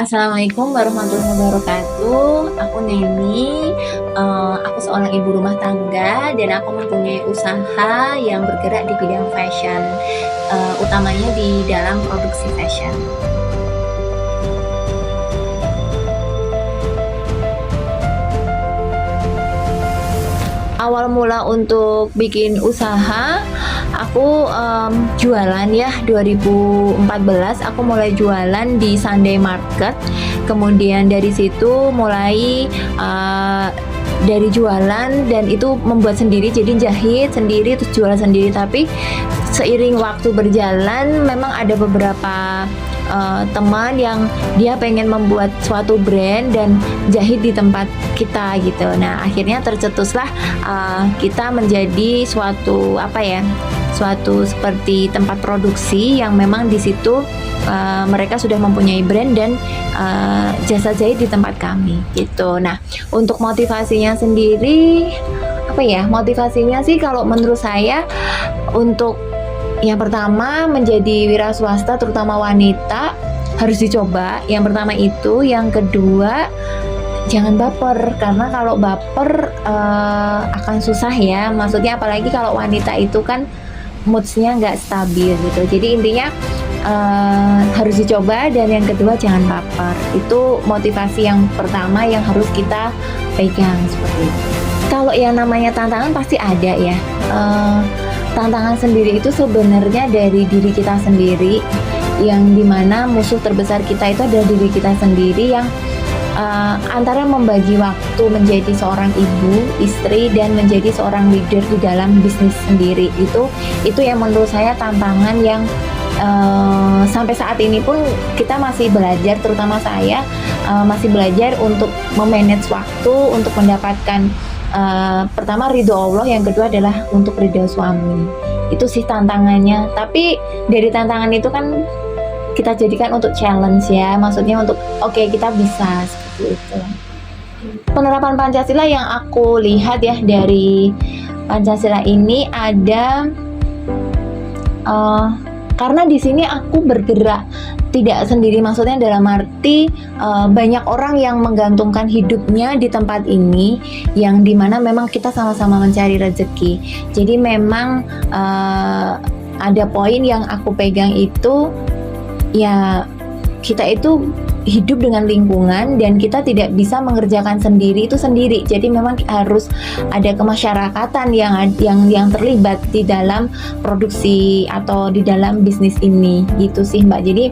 Assalamualaikum warahmatullahi wabarakatuh. Aku Neni. Aku seorang ibu rumah tangga dan aku mempunyai usaha yang bergerak di bidang fashion, utamanya di dalam produksi fashion. Awal mula untuk bikin usaha, aku jualan ya. 2014 aku mulai jualan di Sunday Market. Kemudian dari situ mulai dari jualan dan itu membuat sendiri, jadi jahit sendiri terus jual sendiri. Tapi seiring waktu berjalan memang ada beberapa teman yang dia pengen membuat suatu brand dan jahit di tempat kita gitu. Nah akhirnya tercetuslah kita menjadi suatu suatu seperti tempat produksi yang memang di situ mereka sudah mempunyai brand dan jasa jahit di tempat kami gitu. Nah untuk motivasinya sendiri motivasinya sih kalau menurut saya untuk yang pertama, menjadi wira swasta terutama wanita harus dicoba. Yang pertama itu, yang kedua jangan baper, karena kalau baper akan susah ya. Maksudnya apalagi kalau wanita itu kan moodsnya nggak stabil gitu. Jadi intinya harus dicoba, dan yang kedua jangan baper. Itu motivasi yang pertama yang harus kita pegang seperti itu. Kalau yang namanya tantangan pasti ada ya. Tantangan sendiri itu sebenarnya dari diri kita sendiri, yang dimana musuh terbesar kita itu adalah diri kita sendiri, yang antara membagi waktu menjadi seorang ibu, istri, dan menjadi seorang leader di dalam bisnis sendiri. Itu yang menurut saya tantangan yang sampai saat ini pun kita masih belajar, terutama saya masih belajar untuk memanage waktu untuk mendapatkan pertama ridho Allah, yang kedua adalah untuk ridho suami. Itu sih tantangannya. Tapi dari tantangan itu kan kita jadikan untuk challenge ya, maksudnya untuk kita bisa seperti itu. Penerapan Pancasila yang aku lihat ya dari Pancasila ini ada karena di sini aku bergerak tidak sendiri, maksudnya dalam arti banyak orang yang menggantungkan hidupnya di tempat ini, yang dimana memang kita sama-sama mencari rezeki. Jadi memang ada poin yang aku pegang itu ya, kita itu hidup dengan lingkungan dan kita tidak bisa mengerjakan sendiri itu sendiri. Jadi memang harus ada kemasyarakatan yang terlibat di dalam produksi atau di dalam bisnis ini gitu sih Mbak. Jadi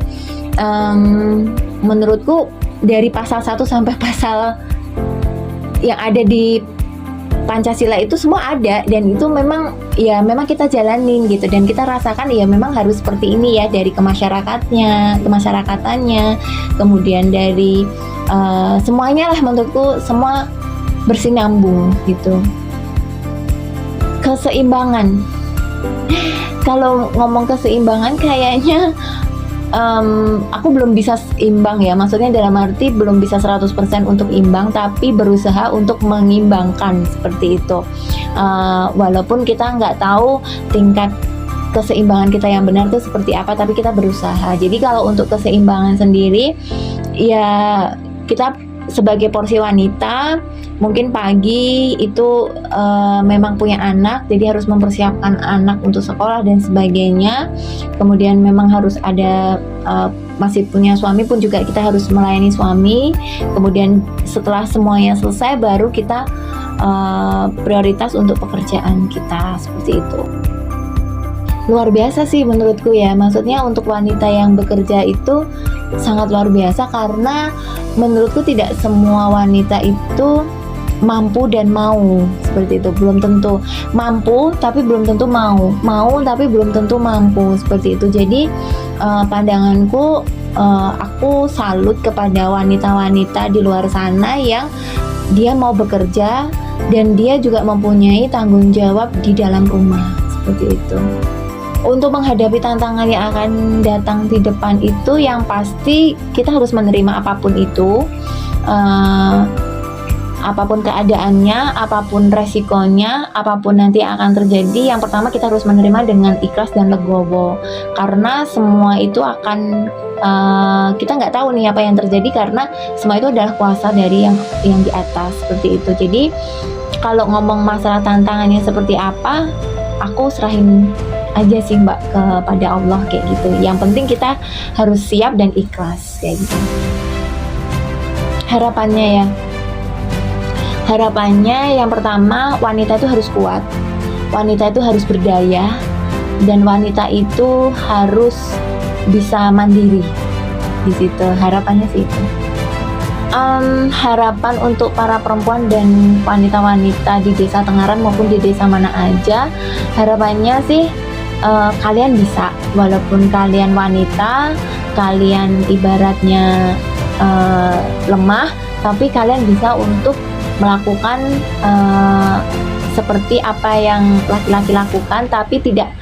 menurutku dari pasal 1 sampai pasal yang ada di Pancasila itu semua ada, dan itu memang kita jalanin gitu, dan kita rasakan ya memang harus seperti ini ya, dari kemasyarakatannya, kemudian dari semuanya lah, menurutku semua bersinambung gitu. Keseimbangan, kalau ngomong keseimbangan kayaknya aku belum bisa imbang ya, maksudnya dalam arti belum bisa 100% untuk imbang, tapi berusaha untuk mengimbangkan seperti itu. Walaupun kita nggak tahu tingkat keseimbangan kita yang benar itu seperti apa, tapi kita berusaha. Jadi kalau untuk keseimbangan sendiri ya, kita sebagai porsi wanita mungkin pagi itu memang punya anak, jadi harus mempersiapkan anak untuk sekolah dan sebagainya. Kemudian memang harus ada masih punya suami pun juga kita harus melayani suami. Kemudian setelah semuanya selesai baru kita prioritas untuk pekerjaan kita, seperti itu. Luar biasa sih menurutku ya, maksudnya untuk wanita yang bekerja itu sangat luar biasa, karena menurutku tidak semua wanita itu mampu dan mau seperti itu. Belum tentu mampu tapi belum tentu mau tapi belum tentu mampu, seperti itu. Jadi pandanganku, aku salut kepada wanita-wanita di luar sana yang dia mau bekerja dan dia juga mempunyai tanggung jawab di dalam rumah, seperti itu. Untuk menghadapi tantangan yang akan datang di depan itu, yang pasti kita harus menerima apapun itu, apapun keadaannya, apapun resikonya, apapun nanti yang akan terjadi. Yang pertama kita harus menerima dengan ikhlas dan legowo, karena semua itu akan kita nggak tahu nih apa yang terjadi, karena semua itu adalah kuasa dari yang di atas, seperti itu. Jadi kalau ngomong masalah tantangannya seperti apa, aku serahin aja sih Mbak kepada Allah kayak gitu. Yang penting kita harus siap dan ikhlas kayak gitu. Harapannya yang pertama, wanita itu harus kuat, wanita itu harus berdaya, dan wanita itu harus bisa mandiri. Di situ harapannya sih itu. Harapan untuk para perempuan dan wanita-wanita di desa Tengaran maupun di desa mana aja, harapannya sih kalian bisa, walaupun kalian wanita, kalian ibaratnya lemah, tapi kalian bisa untuk melakukan seperti apa yang laki-laki lakukan, tapi tidak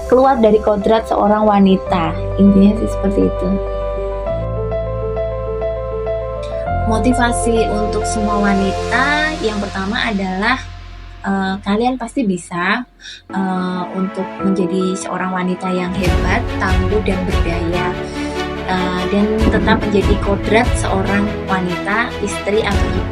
keluar dari kodrat seorang wanita. Intinya sih seperti itu. Motivasi untuk semua wanita yang pertama adalah kalian pasti bisa untuk menjadi seorang wanita yang hebat, tangguh dan berdaya, dan tetap menjadi kodrat seorang wanita, istri atau ibu.